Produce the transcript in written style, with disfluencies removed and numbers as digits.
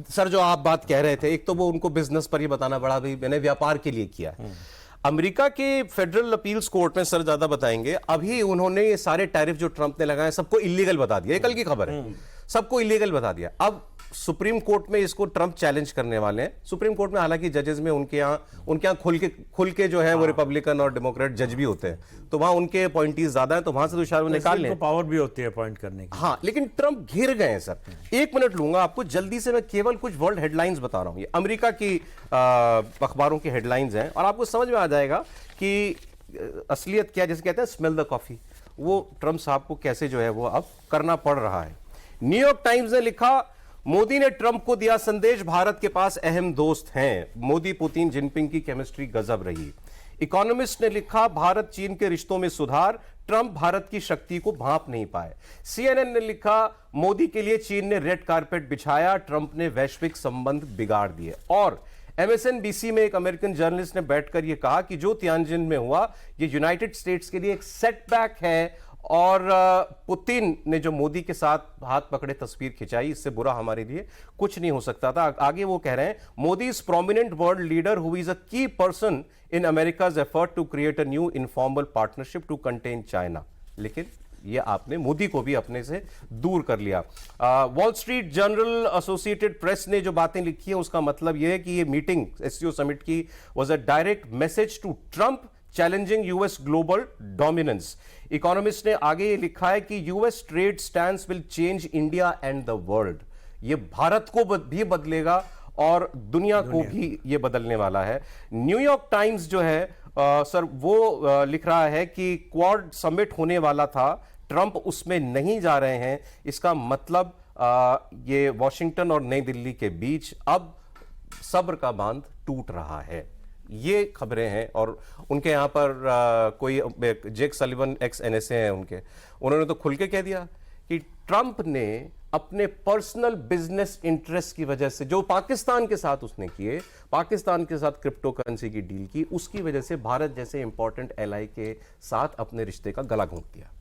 Sir जो आप बात कह रहे थे, एक तो वो उनको बिजनेस पर ही बताना पड़ा, भाई मैंने व्यापार के लिए किया है। अमेरिका के फेडरल अपील्स कोर्ट में सर ज्यादा बताएंगे, अभी उन्होंने ये सारे टैरिफ जो ट्रंप ने लगाए सबको इलीगल बता दिया, ये कल की खबर है, सबको इलीगल बता दिया। अब सुप्रीम कोर्ट में इसको ट्रंप चैलेंज करने वाले हैं। सुप्रीम कोर्ट में हालांकि जजेस में उनके यहाँ खुल के जो है वो रिपब्लिकन और डेमोक्रेट जज भी होते हैं, तो वहां उनके अपॉइंटीज ज्यादा है, तो वहां से तो शायद वो निकाल लें, पावर भी होती है अपॉइंट करने की। हाँ, लेकिन ट्रंप घिर गए हैं सर। 1 मिनट लूंगा आपको जल्दी से, मैं केवल कुछ वर्ल्ड हेडलाइंस बता रहा हूं, ये अमेरिका की अखबारों की हेडलाइंस हैं और आपको समझ में आ जाएगा कि असलियत क्या, जैसे कहते हैं स्मेल द कॉफी, वो ट्रंप साहब को कैसे जो है वो अब करना पड़ रहा है। न्यूयॉर्क टाइम्स ने लिखा, मोदी ने ट्रंप को दिया संदेश, भारत के पास अहम दोस्त हैं, मोदी पुतिन जिनपिंग की केमिस्ट्री गजब रही। इकोनॉमिस्ट ने लिखा, भारत चीन के रिश्तों में सुधार, ट्रंप भारत की शक्ति को भांप नहीं पाए। सीएनएन ने लिखा, मोदी के लिए चीन ने रेड कारपेट बिछाया, ट्रंप ने वैश्विक संबंध बिगाड़ दिए। और एमएसएनबीसी में एक अमेरिकन जर्नलिस्ट ने बैठकर यह कहा कि जो तियानजिन में हुआ ये यूनाइटेड स्टेट्स के लिए एक सेटबैक है, और पुतिन ने जो मोदी के साथ हाथ पकड़े तस्वीर खिंचाई, इससे बुरा हमारे लिए कुछ नहीं हो सकता था। आगे वो कह रहे हैं, Modi is prominent world leader who is a key person in America's effort to create a new informal partnership to contain China. लेकिन ये आपने मोदी को भी अपने से दूर कर लिया। Wall street journal, associated press ने जो बातें लिखी हैं उसका मतलब यह है कि ये मीटिंग एससीओ समिट की was a direct message to Trump challenging US global dominance. Economist ने आगे ये लिखा है कि US trade stance will change India and the world, ये भारत को भी बदलेगा और दुनिया को भी ये बदलने वाला है। न्यूयॉर्क टाइम्स जो है सर वो लिख रहा है कि क्वाड समिट होने वाला था, ट्रंप उसमें नहीं जा रहे हैं, इसका मतलब ये वॉशिंगटन और नई दिल्ली के बीच अब सब्र का बांध टूट रहा है। ये खबरें हैं। और उनके यहाँ पर कोई जेक सलिवन एक्स एनएसए हैं उनके, उन्होंने तो खुल के कह दिया कि ट्रंप ने अपने पर्सनल बिजनेस इंटरेस्ट की वजह से जो पाकिस्तान के साथ उसने किए, पाकिस्तान के साथ क्रिप्टो करेंसी की डील की, उसकी वजह से भारत जैसे इंपॉर्टेंट एलाई के साथ अपने रिश्ते का गला घोंट दिया।